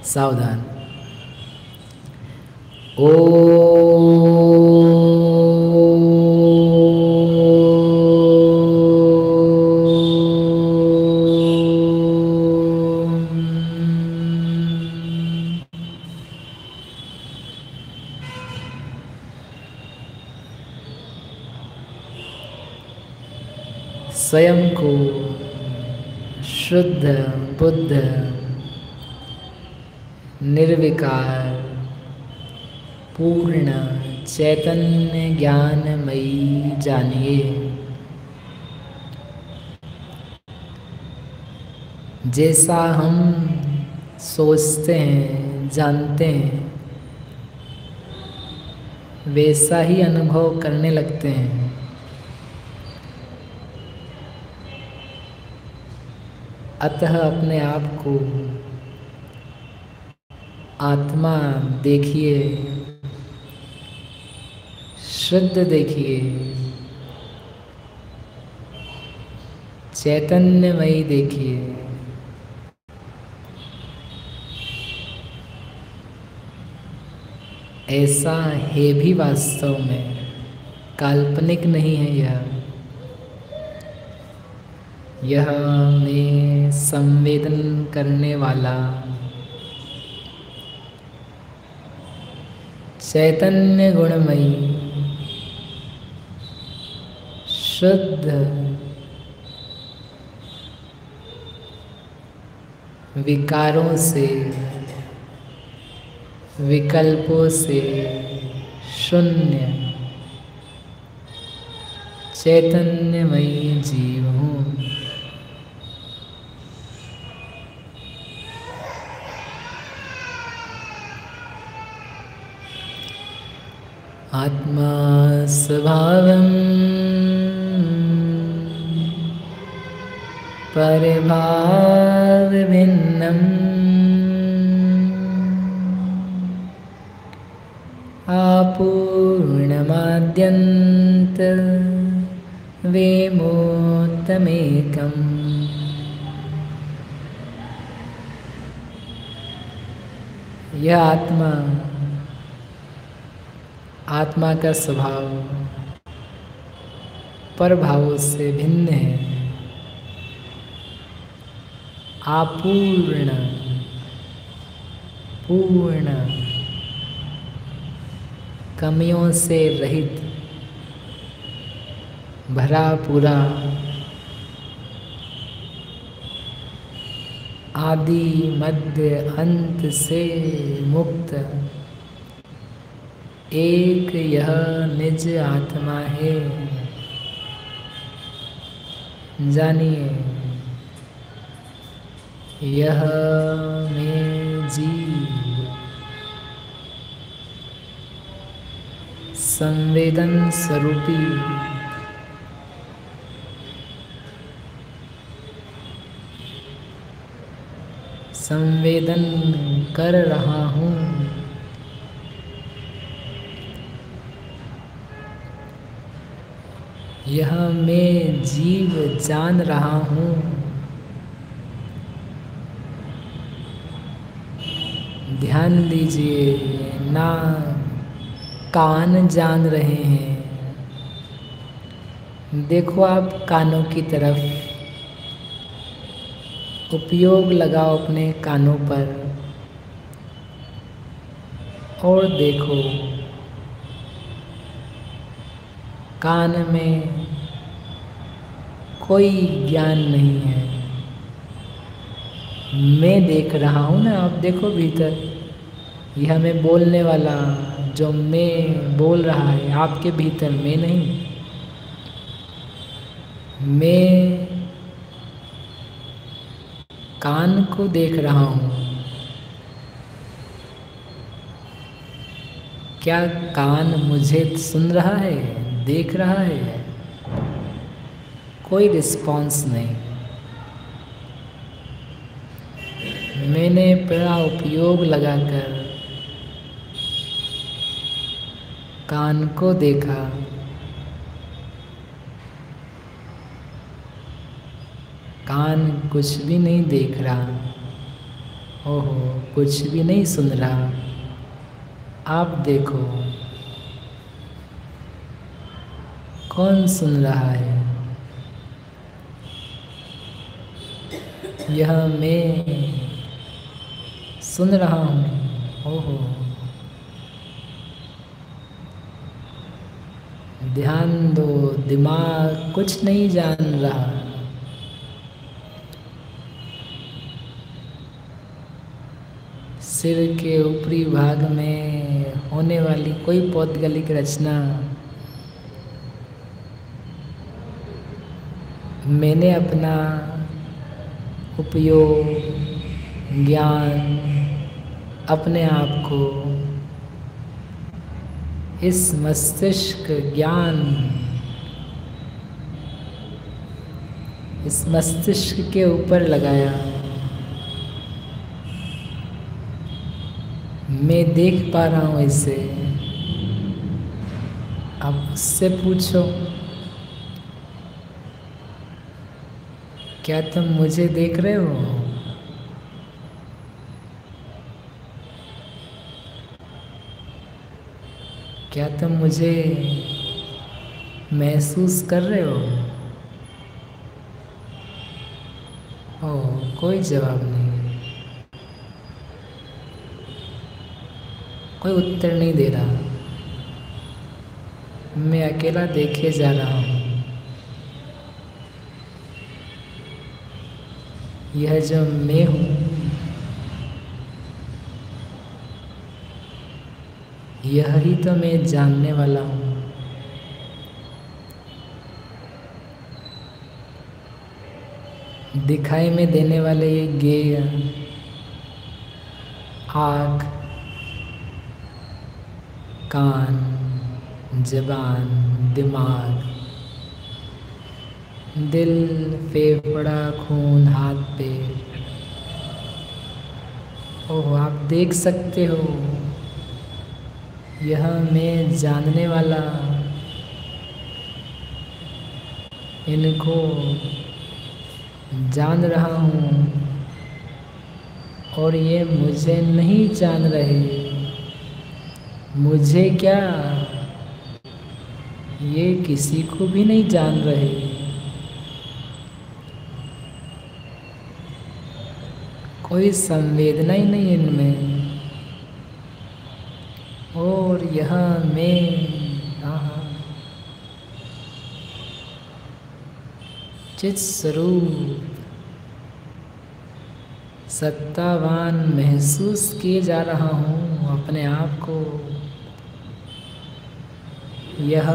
सावधान। ओ स्वयं को शुद्ध बुद्ध निर्विकार पूर्ण चैतन्य ज्ञानमयी जानिए। जैसा हम सोचते हैं जानते हैं वैसा ही अनुभव करने लगते हैं। अतः अपने आप को आत्मा देखिए, शुद्ध देखिए, चैतन्यमयी देखिए। ऐसा है भी वास्तव में, काल्पनिक नहीं है यह में संवेदन करने वाला चैतन्य गुणमयी शुद्ध विकारों से विकल्पों से शून्य चैतन्यमयी जीव हूँ। आत्मा स्वभावं परिभाव भिन्नम् आपूर्णमाद्यन्त वेमोत्तमेकम्। यह आत्मा का स्वभाव परभावों से भिन्न है, आपूर्ण पूर्ण कमियों से रहित भरा पूरा आदि मध्य अंत से मुक्त एक यह निज आत्मा है। जानिए यह में जीव संवेदन स्वरूपी संवेदन कर रहा हूँ। यह मैं जीव जान रहा हूँ। ध्यान दीजिए, ना कान जान रहे हैं। देखो आप कानों की तरफ, उपयोग लगाओ अपने कानों पर और देखो कान में कोई ज्ञान नहीं है। मैं देख रहा हूँ ना, आप देखो भीतर, यह मैं बोलने वाला जो मैं बोल रहा है आपके भीतर मैं नहीं। मैं कान को देख रहा हूँ। क्या कान मुझे सुन रहा है, देख रहा है? कोई रिस्पॉन्स नहीं। मैंने बड़ा उपयोग लगाकर कान को देखा, कान कुछ भी नहीं देख रहा। ओहो, कुछ भी नहीं सुन रहा। आप देखो, कौन सुन रहा है? यह मैं सुन रहा हूँ। ओहो, ध्यान दो, दिमाग कुछ नहीं जान रहा। सिर के ऊपरी भाग में होने वाली कोई पौद्गलिक रचना मैंने अपना उपयोग, ज्ञान, अपने आप को इस मस्तिष्क ज्ञान, इस मस्तिष्क के ऊपर लगाया। मैं देख पा रहा हूँ इसे। अब उससे पूछो, क्या तुम मुझे देख रहे हो? क्या तुम मुझे महसूस कर रहे हो? ओह, कोई जवाब नहीं, कोई उत्तर नहीं दे रहा। मैं अकेला देखे जा रहा हूँ। यह जो मैं हूँ, यह ही तो मैं जानने वाला हूँ। दिखाई में देने वाले ये गेय, आँख, कान, जबान, दिमाग, दिल, फेफड़ा, खून, हाथ, पैर, ओह, आप देख सकते हो, यह मैं जानने वाला इनको जान रहा हूँ और ये मुझे नहीं जान रहे। मुझे क्या, ये किसी को भी नहीं जान रहे। कोई संवेदना ही नहीं इनमें। और यह मैं, चित स्वरूप सत्तावान महसूस किए जा रहा हूँ अपने आप को। यह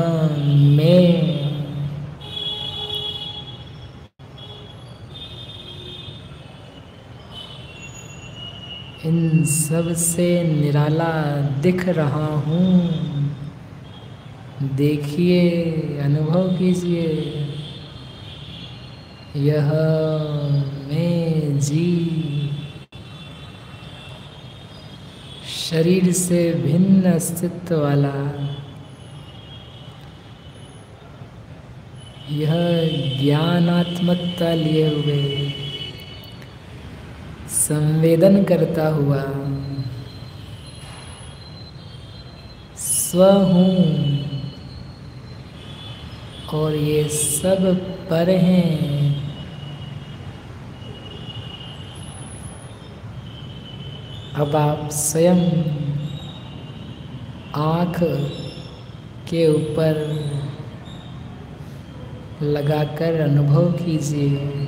मैं इन सब से निराला दिख रहा हूँ। देखिए, अनुभव कीजिए, यह मैं जी शरीर से भिन्न अस्तित्व वाला, यह ज्ञानात्मकता लिए हुए, संवेदन करता हुआ स्व हूँ। और ये सब पर हैं। अब आप स्वयं आँख के ऊपर लगाकर अनुभव कीजिए।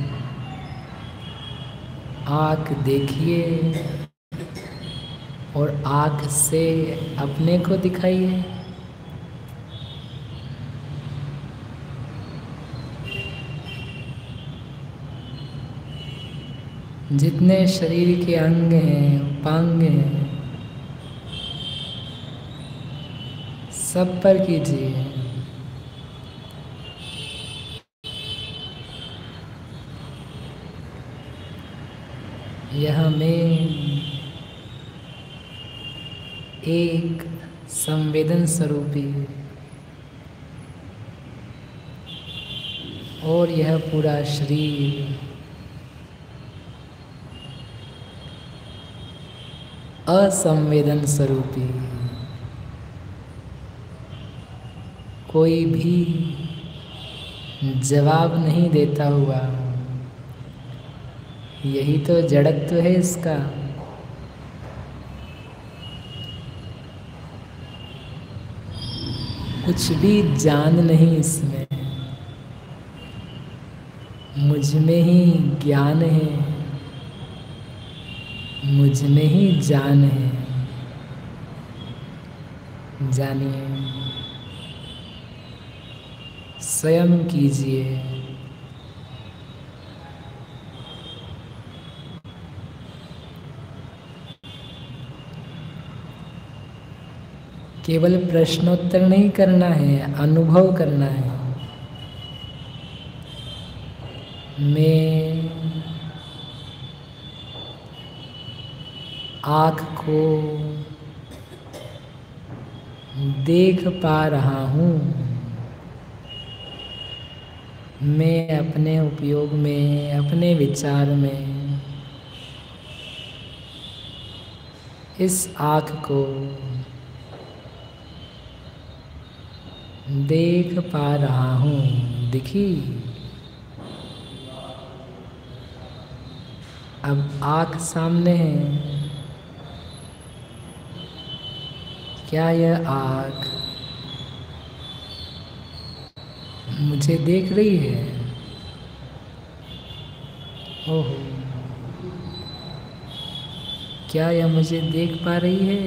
आँख देखिए और आँख से अपने को दिखाइए। जितने शरीर के अंग हैं, उपांग हैं, सब पर कीजिए। यह मैं एक संवेदन स्वरूपी और यह पूरा शरीर असंवेदन स्वरूपी, कोई भी जवाब नहीं देता हुआ, यही तो जड़त्व है इसका। कुछ भी जान नहीं इसमें, मुझ में ही ज्ञान है, मुझ में ही जान है। जानिए, स्वयं कीजिए। केवल प्रश्नोत्तर नहीं करना है, अनुभव करना है। मैं आँख को देख पा रहा हूँ, मैं अपने उपयोग में, अपने विचार में इस आँख को देख पा रहा हूँ। दिखी? अब आँख सामने है। क्या यह आँख मुझे देख रही है? ओहो, क्या यह मुझे देख पा रही है?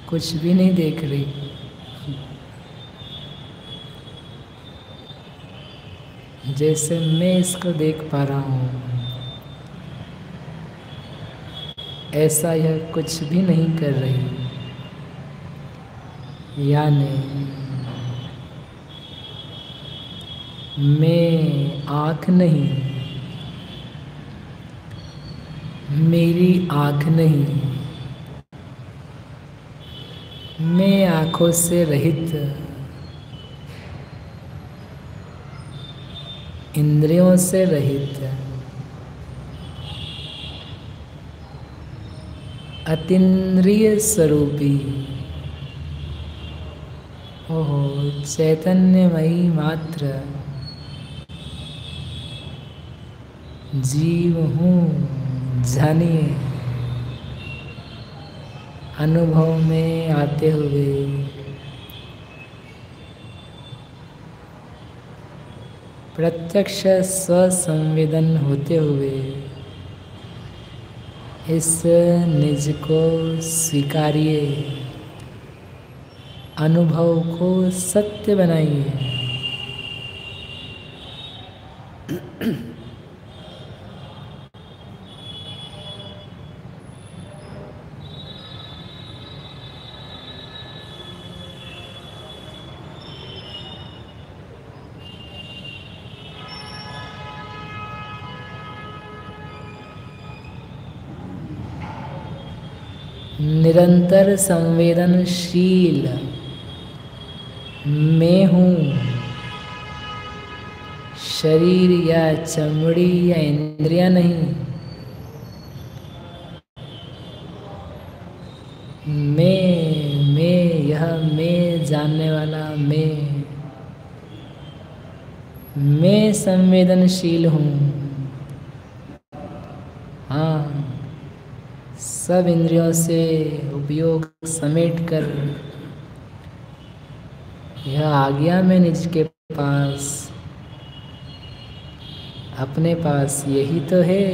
कुछ भी नहीं देख रही। जैसे मैं इसको देख पा रहा हूँ, ऐसा यह कुछ भी नहीं कर रही। यानी मैं आँख नहीं, मेरी आँख नहीं, मैं आँखों से रहित, इंद्रियों से रहित, अतीन्द्रिय स्वरूपी, ओहो, चैतन्यमयी मात्र जीव हूँ। जानिए, अनुभव में आते हुए प्रत्यक्ष स्वसंवेदन होते हुए इस निज को स्वीकारिए, अनुभव को सत्य बनाइए। निरंतर संवेदनशील मैं हूँ। शरीर या चमड़ी या इंद्रियां नहीं, मैं यह मैं जानने वाला मैं संवेदनशील हूँ। हाँ, सब इंद्रियों से उपयोग समेट कर यह आ गया मैं निज के पास, अपने पास। यही तो है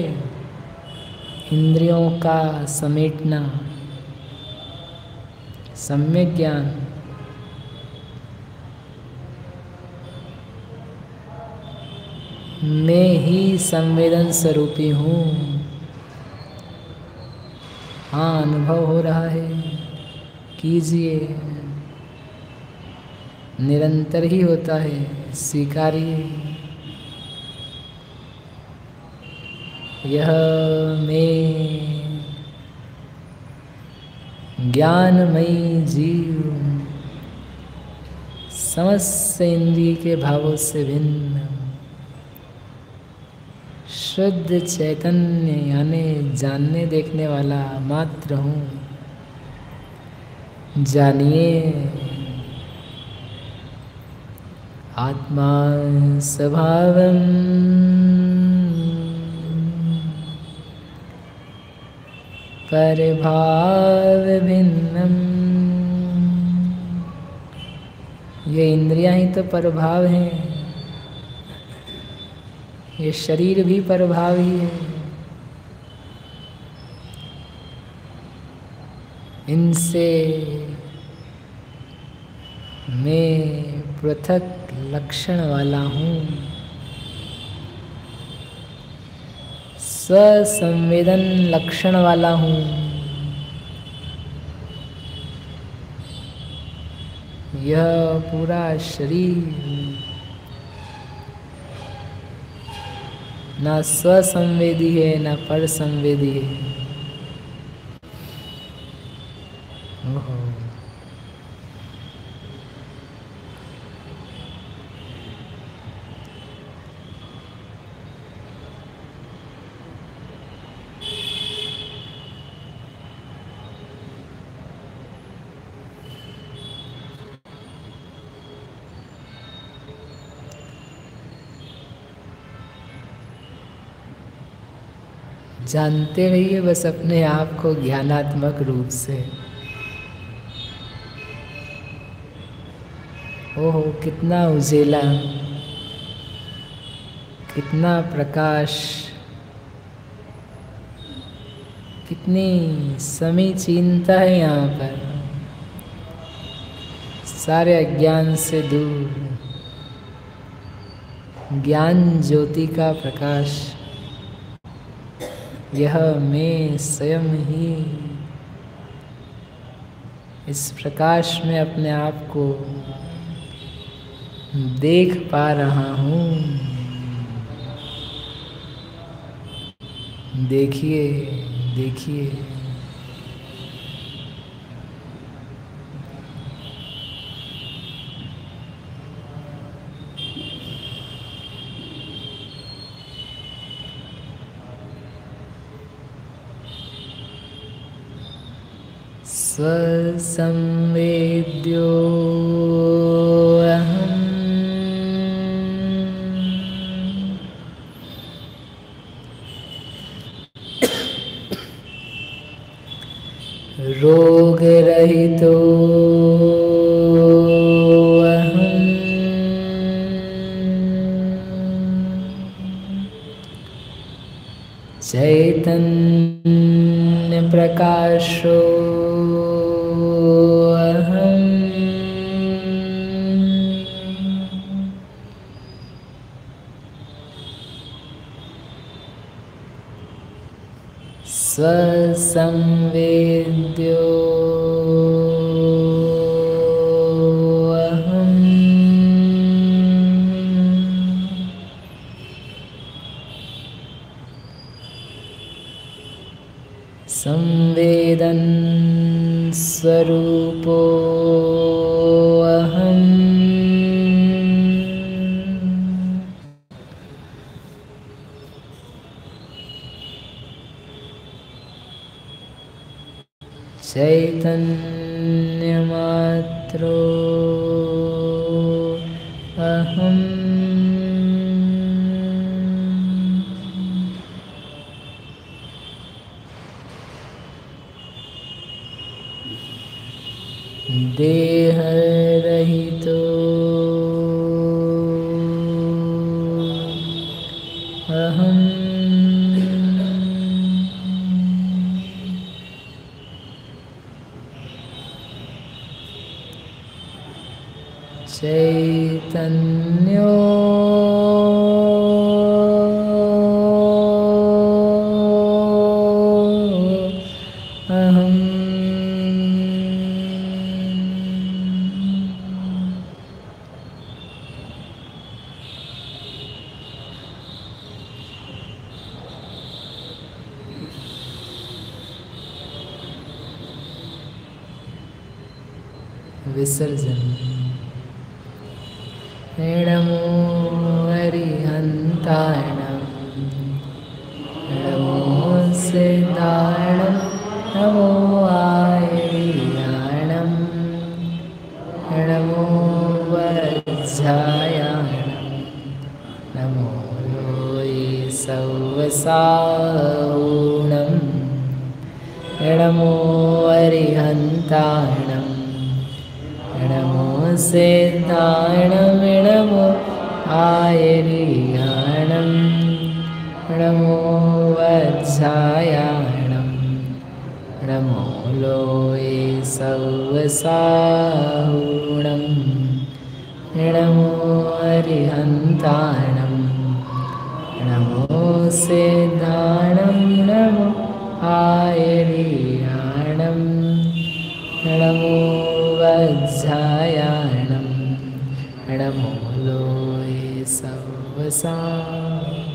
इंद्रियों का समेटना, सम्यक ज्ञान। मैं ही संवेदन स्वरूपी हूँ। हाँ, अनुभव हो रहा है, कीजिए। निरंतर ही होता है, स्वीकारिए। यह मैं ज्ञानमयी जीव समस्त इंद्रिय के भावों से भिन्न शुद्ध चैतन्य यानी जानने देखने वाला मात्र हूँ। जानिए आत्मा स्वभावम् परिभाव भिन्नम्। ये इंद्रियां ही तो प्रभाव हैं, ये शरीर भी प्रभाव ही है। इनसे मैं पृथक लक्षण वाला हूँ, स्वसंवेदन लक्षण वाला हूँ। यह पूरा शरीर ना स्वसंवेदी है ना पर संवेदी है। ओहो। जानते रहिए बस अपने आप को ज्ञानात्मक रूप से। ओहो कितना उजेला, कितना प्रकाश, कितनी समीचीनता है यहाँ पर। सारे अज्ञान से दूर ज्ञान ज्योति का प्रकाश, यह मैं स्वयं ही इस प्रकाश में अपने आप को देख पा रहा हूँ। देखिए देखिए स्वसंवेद्यो अहम् रोगरहितो अहम् चैतन्य प्रकाशो स्वसंवेद्यो अहम् संवेदन स्वरूपो अहम् चैतन्यमात्रो अहम् देहरहितो अहम् चैतन्यो अहम् विसर्जन। नमो अरिहन्ताणं नमो सिद्धाणं नमो आयर्याणं नमो वज्रायाणं नमो लोये सवसाऊणं नमो अरिहन्ताणं नमो सिद्धाणं नमो आयर्याणं नमो वज्रायाणं नमो लोये सवसाऊणं नमो अरिहन्ताणं नमो सिद्धाणं नमो आयर्याणं नमो वज्रायाणं नमो लोये सवसाऊणं।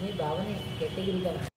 मी भावने कॅटेगरी करा